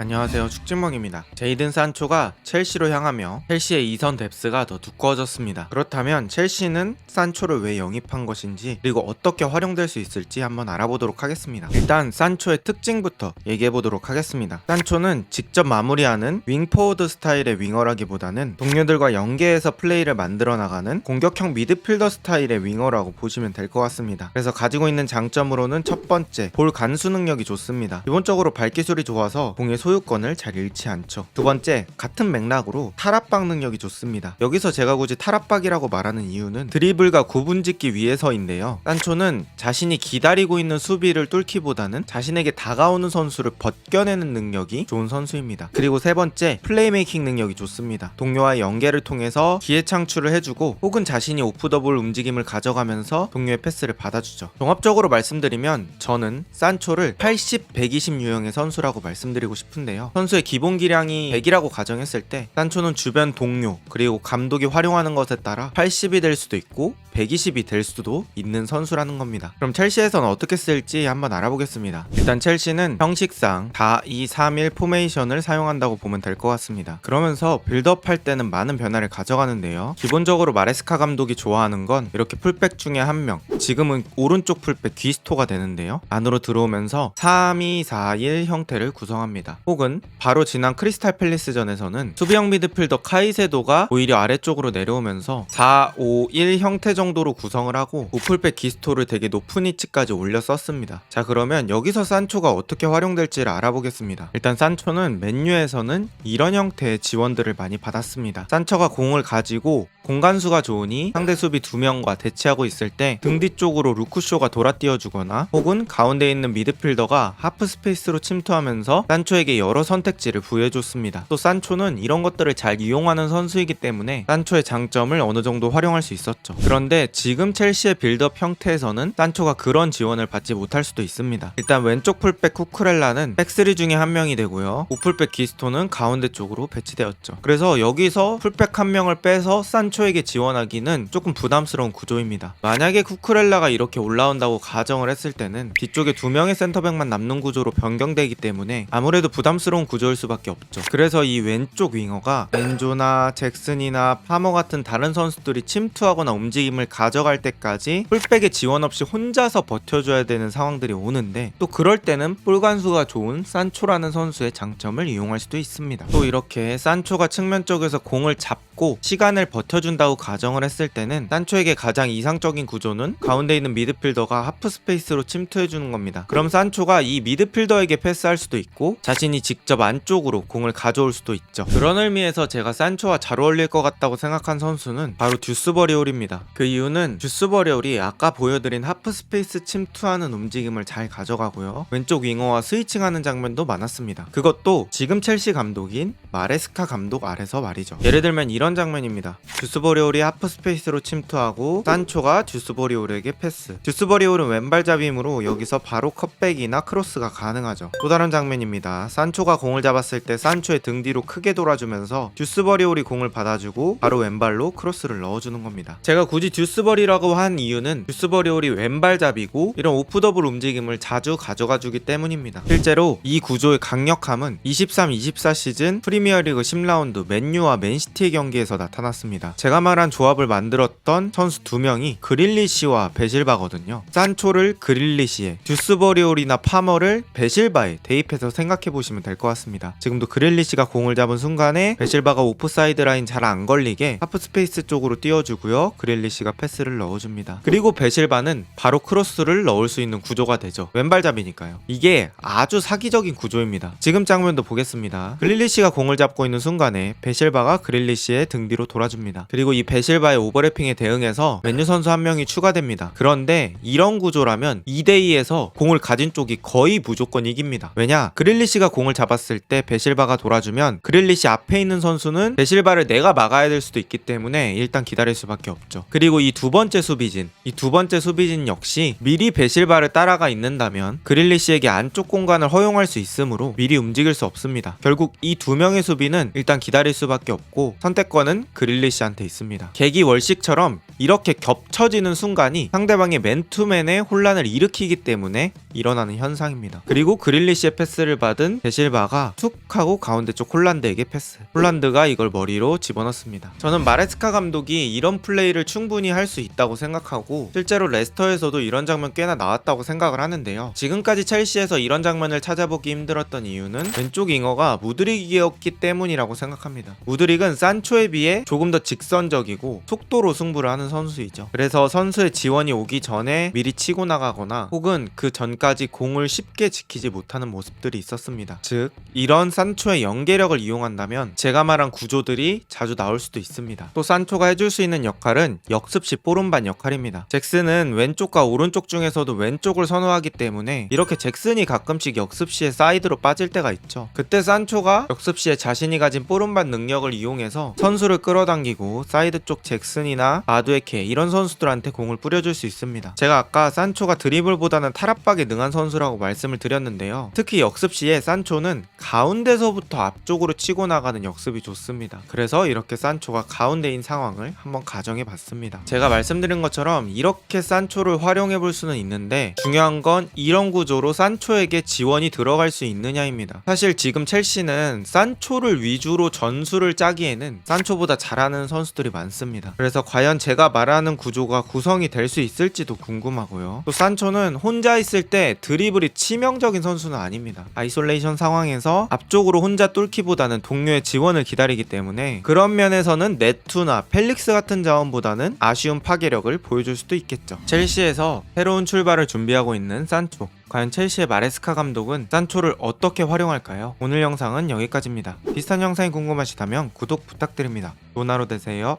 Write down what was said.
안녕하세요, 축진멍입니다. 제이든 산초가 첼시로 향하며 첼시의 2선 뎁스가 더 두꺼워졌습니다. 그렇다면 첼시는 산초를 왜 영입한 것인지, 그리고 어떻게 활용될 수 있을지 한번 알아보도록 하겠습니다. 일단 산초의 특징부터 얘기해보도록 하겠습니다. 산초는 직접 마무리하는 윙포워드 스타일의 윙어라기보다는 동료들과 연계해서 플레이를 만들어 나가는 공격형 미드필더 스타일의 윙어라고 보시면 될 것 같습니다. 그래서 가지고 있는 장점으로는 첫 번째, 볼 간수 능력이 좋습니다. 기본적으로 발기술이 좋아서 공의 소유권을 잘 잃지 않죠. 두 번째, 같은 맥락으로 탈압박 능력이 좋습니다. 여기서 제가 굳이 탈압박이라고 말하는 이유는 드리블과 구분짓기 위해서인데요. 산초는 자신이 기다리고 있는 수비를 뚫기보다는 자신에게 다가오는 선수를 벗겨내는 능력이 좋은 선수입니다. 그리고 세 번째, 플레이메이킹 능력이 좋습니다. 동료와의 연계를 통해서 기회 창출을 해주고 혹은 자신이 오프 더 볼 움직임을 가져가면서 동료의 패스를 받아주죠. 종합적으로 말씀드리면 저는 산초를 80, 120 유형의 선수라고 말씀드리고 싶은데요. 선수의 기본 기량이 100이라고 가정했을 때 산초는 주변 동료 그리고 감독이 활용하는 것에 따라 80이 될 수도 있고 120이 될 수도 있는 선수라는 겁니다. 그럼 첼시에서는 어떻게 쓸지 한번 알아보겠습니다. 일단 첼시는 형식상 4-2-3-1 포메이션을 사용한다고 보면 될 것 같습니다. 그러면서 빌드업 할 때는 많은 변화를 가져가는데요. 기본적으로 마레스카 감독이 좋아하는 건 이렇게 풀백 중에 한 명, 지금은 오른쪽 풀백 귀스토가 되는데요. 안으로 들어오면서 3-2-4-1 형태를 구성합니다. 혹은 바로 지난 크리스탈 팰리스전에서는 수비형 미드필더 카이세도가 오히려 아래쪽으로 내려오면서 4-5-1 형태 정도로 구성을 하고 우풀백 기스토를 되게 높은 위치까지 올려 썼습니다. 자, 그러면 여기서 산초가 어떻게 활용될지를 알아보겠습니다. 일단 산초는 맨유에서는 이런 형태의 지원들을 많이 받았습니다. 산초가 공을 가지고 공간수가 좋으니 상대 수비 2명과 대치하고 있을 때 등 뒤쪽으로 루크쇼가 돌아 뛰어주거나 혹은 가운데 있는 미드필더가 하프 스페이스로 침투하면서 산초에게 여러 선택지를 부여해줬습니다. 또 산초는 이런 것들을 잘 이용하는 선수이기 때문에 산초의 장점을 어느 정도 활용할 수 있었죠. 그런데 지금 첼시의 빌드업 형태에서는 산초가 그런 지원을 받지 못할 수도 있습니다. 일단 왼쪽 풀백 쿠쿠렐라는 백스리 중에 한 명이 되고요. 우풀백 기스토는 가운데 쪽으로 배치되었죠. 그래서 여기서 풀백 한 명을 빼서 산초에게 지원하기는 조금 부담스러운 구조입니다. 만약에 쿠쿠렐라가 이렇게 올라온다고 가정을 했을 때는 뒤쪽에 2명의 센터백만 남는 구조로 변경되기 때문에 아무래도 부담스러운 구조일 수밖에 없죠. 그래서 이 왼쪽 윙어가 엔조나 잭슨이나 파머 같은 다른 선수들이 침투하거나 움직임을 가져갈 때까지 풀백의 지원 없이 혼자서 버텨줘야 되는 상황들이 오는데, 또 그럴 때는 볼 간수가 좋은 산초라는 선수의 장점을 이용할 수도 있습니다. 또 이렇게 산초가 측면 쪽에서 공을 잡고 시간을 버텨준다고 가정을 했을 때는 산초에게 가장 이상적인 구조는 가운데 있는 미드필더가 하프 스페이스로 침투해주는 겁니다. 그럼 산초가 이 미드필더에게 패스할 수도 있고 자신이 직접 안쪽으로 공을 가져올 수도 있죠. 그런 의미에서 제가 산초와 잘 어울릴 것 같다고 생각한 선수는 바로 듀스버리올입니다. 그 이유는 듀스버리올이 아까 보여드린 하프 스페이스 침투하는 움직임을 잘 가져가고요. 왼쪽 윙어와 스위칭하는 장면도 많았습니다. 그것도 지금 첼시 감독인 마레스카 감독 아래서 말이죠. 예를 들면 이런 장면입니다. 듀스버리올이 하프 스페이스로 침투하고 산초가 듀스버리올에게 패스. 듀스버리올은 왼발잡임으로 여기서 바로 컷백이나 크로스가 가능하죠. 또 다른 장면입니다. 산초가 공을 잡았을 때 산초의 등 뒤로 크게 돌아주면서 듀스버리올이 공을 받아주고 바로 왼발로 크로스를 넣어주는 겁니다. 제가 굳이 듀스버리라고 한 이유는 듀스버리올이 왼발잡이고 이런 오프더블 움직임을 자주 가져가주기 때문입니다. 실제로 이 구조의 강력함은 23-24 시즌 프리미어리그 10라운드 맨유와 맨시티의 경기에서 나타났습니다. 제가 말한 조합을 만들었던 선수 2명이 그릴리시와 베실바거든요. 산초를 그릴리시에, 듀스버리올이나 파머를 베실바에 대입해서 생각해보시면 될 것 같습니다. 지금도 그릴리시가 공을 잡은 순간에 베실바가 오프사이드 라인 잘 안 걸리게 하프 스페이스 쪽으로 띄워주고요. 그릴리시가 패스를 넣어줍니다. 그리고 베실바는 바로 크로스를 넣을 수 있는 구조가 되죠. 왼발잡이니까요. 이게 아주 사기적인 구조입니다. 지금 장면도 보겠습니다. 그릴리시가 공을 잡고 있는 순간에 베실바가 그릴리시의 등 뒤로 돌아줍니다. 그리고 이 베실바의 오버래핑에 대응해서 맨유 선수 한 명이 추가됩니다. 그런데 이런 구조라면 2대2에서 공을 가진 쪽이 거의 무조건 이깁니다. 왜냐? 그릴리시가 공을 잡았을 때 베실바가 돌아주면 그릴리시 앞에 있는 선수는 베실바를 내가 막아야 될 수도 있기 때문에 일단 기다릴 수밖에 없죠. 그리고 이 두 번째 수비진 역시 미리 베실바를 따라가 있는다면 그릴리시에게 안쪽 공간을 허용할 수 있으므로 미리 움직일 수 없습니다. 결국 이 2명의 수비는 일단 기다릴 수밖에 없고 선택권은 그릴리시한테 있습니다. 계기 월식처럼 이렇게 겹쳐지는 순간이 상대방의 맨투맨의 혼란을 일으키기 때문에 일어나는 현상입니다. 그리고 그릴리시의 패스를 받은 데실바가 툭 하고 가운데 쪽 홀란드에게 패스. 홀란드가 이걸 머리로 집어넣습니다. 저는 마레스카 감독이 이런 플레이를 충분히 할 수 있다고 생각하고 실제로 레스터에서도 이런 장면 꽤나 나왔다고 생각을 하는데요. 지금까지 첼시에서 이런 장면을 찾아보기 힘들었던 이유는 왼쪽 윙어가 무드릭이었기 때문이라고 생각합니다. 무드릭은 산초에 비해 조금 더 직선적이고 속도로 승부를 하는 선수이죠. 그래서 선수의 지원이 오기 전에 미리 치고 나가거나 혹은 그 전까지 공을 쉽게 지키지 못하는 모습들이 있었습니다. 즉 이런 산초의 연계력을 이용한다면 제가 말한 구조들이 자주 나올 수도 있습니다. 또 산초가 해줄 수 있는 역할은 역습시 뽀른반 역할입니다. 잭슨은 왼쪽과 오른쪽 중에서도 왼쪽을 선호하기 때문에 이렇게 잭슨이 가끔씩 역습시에 사이드로 빠질 때가 있죠. 그때 산초가 역습시에 자신이 가진 뽀른반 능력을 이용해서 선수를 끌어당기고 사이드 쪽 잭슨이나 마두에케 이런 선수들한테 공을 뿌려줄 수 있습니다. 제가 아까 산초가 드리블보다는 탈압박에 능한 선수라고 말씀을 드렸는데요. 특히 역습시에 산초는 가운데서부터 앞쪽으로 치고 나가는 역습이 좋습니다. 그래서 이렇게 산초가 가운데인 상황을 한번 가정해 봤습니다. 제가 말씀드린 것처럼 이렇게 산초를 활용해 볼 수는 있는데 중요한 건 이런 구조로 산초에게 지원이 들어갈 수 있느냐입니다. 사실 지금 첼시는 산초를 위주로 전술을 짜기에는 산초보다 잘하는 선수들이 많습니다. 그래서 과연 제가 말하는 구조가 구성이 될 수 있을지도 궁금하고요. 또 산초는 혼자 있을 때 드리블이 치명적인 선수는 아닙니다. 아이솔레이션 상황에서 앞쪽으로 혼자 뚫기보다는 동료의 지원을 기다리기 때문에 그런 면에서는 네투나 펠릭스 같은 자원보다는 아쉬운 파괴력을 보여줄 수도 있겠죠. 첼시에서 새로운 출발을 준비하고 있는 산초. 과연 첼시의 마레스카 감독은 산초를 어떻게 활용할까요? 오늘 영상은 여기까지입니다. 비슷한 영상이 궁금하시다면 구독 부탁드립니다. 좋은 하루 되세요.